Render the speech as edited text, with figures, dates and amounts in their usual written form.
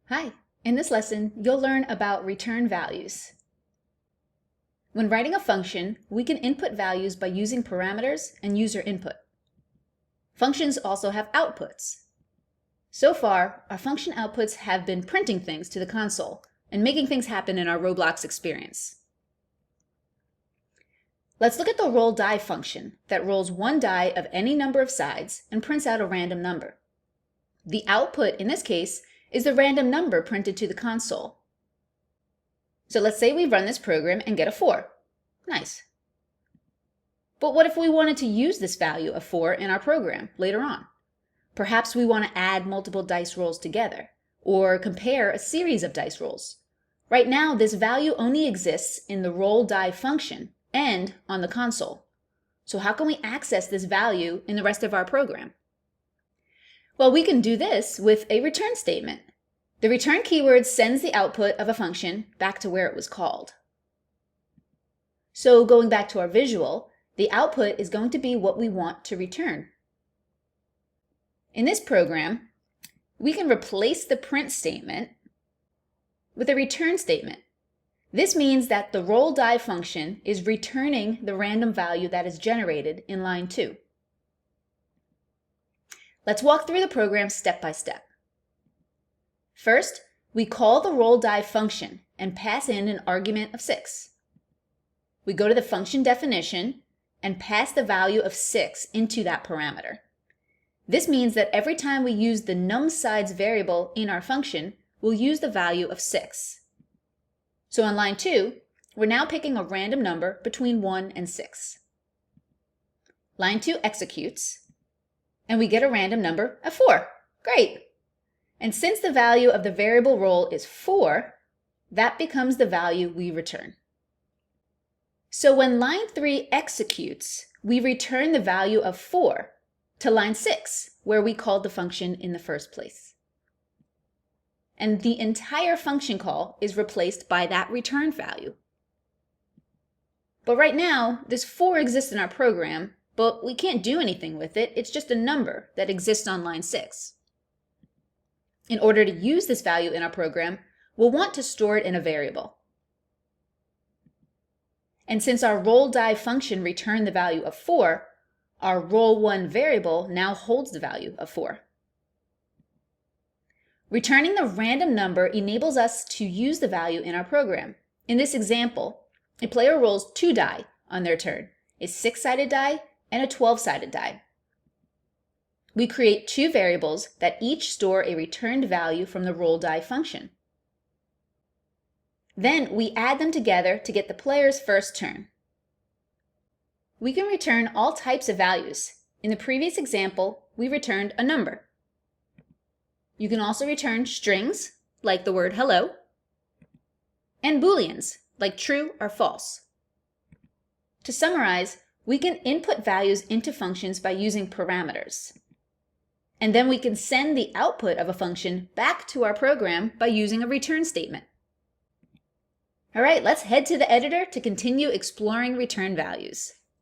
Hi, in this lesson, you'll learn about return values. When writing a function, we can input values by using parameters and user input. Functions also have outputs. So far, our function outputs have been printing things to the console and making things happen in our Roblox experience. Let's look at the roll die function that rolls one die of any number of sides and prints out a random number. The output in this case is the random number printed to the console. So let's say we run this program and get a 4. Nice. But what if we wanted to use this value of 4 in our program later on? Perhaps we want to add multiple dice rolls together, or compare a series of dice rolls. Right now, this value only exists in the roll die function and on the console. So how can we access this value in the rest of our program? Well, we can do this with a return statement. The return keyword sends the output of a function back to where it was called. So going back to our visual, the output is going to be what we want to return. In this program, we can replace the print statement with a return statement. This means that the roll die function is returning the random value that is generated in line 2. Let's walk through the program step by step. First, we call the roll die function and pass in an argument of 6. We go to the function definition and pass the value of 6 into that parameter. This means that every time we use the numSides variable in our function, we'll use the value of 6. So on line 2, we're now picking a random number between 1 and 6. Line 2 executes, and we get a random number of 4. Great! And since the value of the variable roll is 4, that becomes the value we return. So when line 3 executes, we return the value of 4 to line 6, where we called the function in the first place. And the entire function call is replaced by that return value. But right now, this 4 exists in our program, but we can't do anything with it. It's just a number that exists on line 6. In order to use this value in our program, we'll want to store it in a variable. And since our roll die function returned the value of 4, our roll1 variable now holds the value of 4. Returning the random number enables us to use the value in our program. In this example, a player rolls 2 die on their turn, a 6-sided die and a 12-sided die. We create 2 variables that each store a returned value from the roll die function. Then we add them together to get the player's first turn. We can return all types of values. In the previous example, we returned a number. You can also return strings, like the word hello, and booleans, like true or false. To summarize, we can input values into functions by using parameters. And then we can send the output of a function back to our program by using a return statement. All right, let's head to the editor to continue exploring return values.